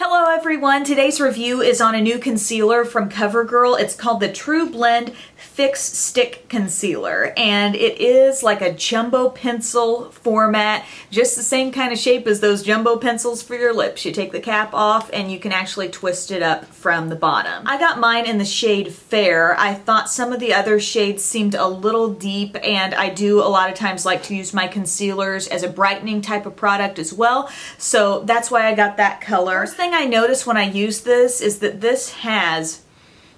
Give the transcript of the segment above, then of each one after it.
Hello everyone, today's review is on a new concealer from CoverGirl. It's called the TruBlend Fixstick Concealer, and it is like a jumbo pencil format, just the same kind of shape as those jumbo pencils for your lips. You take the cap off and you can actually twist it up from the bottom. I got mine in the shade Fair. I thought some of the other shades seemed a little deep, and I do a lot of times like to use my concealers as a brightening type of product as well, so that's why I got that color. First thing I noticed when I use this is that this has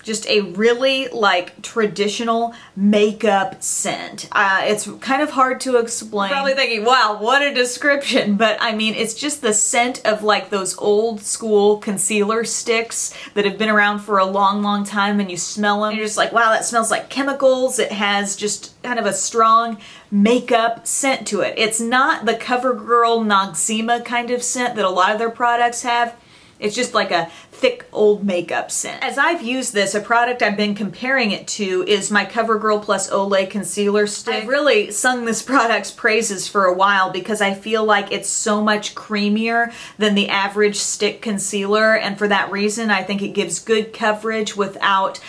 just a really like traditional makeup scent. It's kind of hard to explain. You're probably thinking, wow, what a description, but I mean, it's just the scent of like those old school concealer sticks that have been around for a long time, and you smell them and you're just like, wow, that smells like chemicals. It has just kind of a strong makeup scent to it. It's not the CoverGirl Noxzema kind of scent that a lot of their products have. It's just like a thick old makeup scent. As I've used this, a product I've been comparing it to is my CoverGirl plus Olay concealer stick. I've really sung this product's praises for a while because I feel like it's so much creamier than the average stick concealer, and for that reason I think it gives good coverage without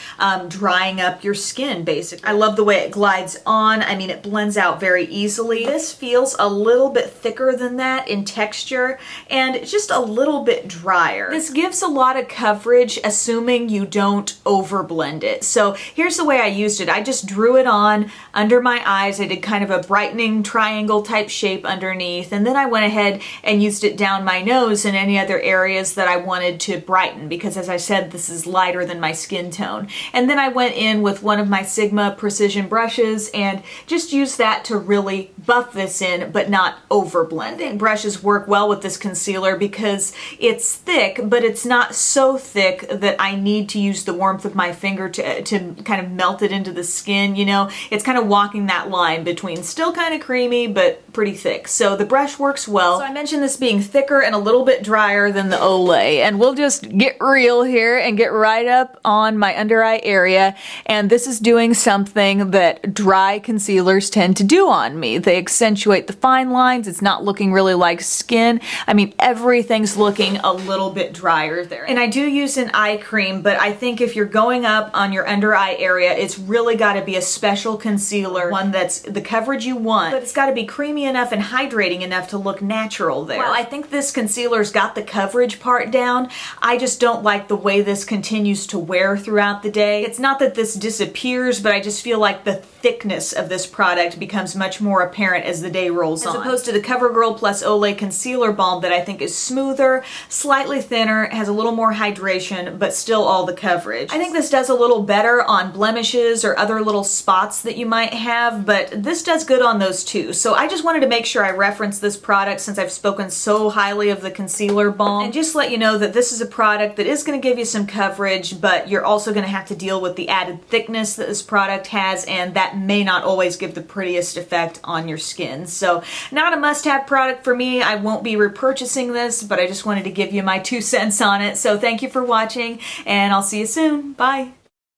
drying up your skin, basically. I love the way it glides on. I mean, it blends out very easily. This feels a little bit thicker than that in texture and just a little bit drier. This gives a lot of coverage, assuming you don't overblend it. So here's the way I used it. I just drew it on under my eyes. I did kind of a brightening triangle type shape underneath, and then I went ahead and used it down my nose and any other areas that I wanted to brighten, because as I said, this is lighter than my skin tone. And then I went in with one of my Sigma precision brushes and just used that to really buff this in, but not overblend. I think brushes work well with this concealer because it's thick, but it's not so thick that I need to use the warmth of my finger to kind of melt it into the skin, you know? It's kind of walking that line between still kind of creamy, but pretty thick. So the brush works well. So I mentioned this being thicker and a little bit drier than the Olay, and we'll just get real here and get right up on my under eye area, and this is doing something that dry concealers tend to do on me. They accentuate the fine lines. It's not looking really like skin. I mean, everything's looking a little bit drier there. And I do use an eye cream, but I think if you're going up on your under eye area, it's really got to be a special concealer, one that's the coverage you want, but it's got to be creamy enough and hydrating enough to look natural there. Well, I think this concealer's got the coverage part down. I just don't like the way this continues to wear throughout the day. It's not that this disappears, but I just feel like the thickness of this product becomes much more apparent as the day rolls on. As opposed to the CoverGirl plus Olay concealer balm that I think is smoother, slightly thinner, has a little more hydration, but still all the coverage. I think this does a little better on blemishes or other little spots that you might have, but this does good on those too. So I just wanted to make sure I reference this product since I've spoken so highly of the concealer balm, and just let you know that this is a product that is going to give you some coverage, but you're also going to have to deal with the added thickness that this product has, and that may not always give the prettiest effect on your skin. So not a must-have product for me. I won't be repurchasing this, but I just wanted to give you my 2 cents on it. So thank you for watching, and I'll see you soon. Bye.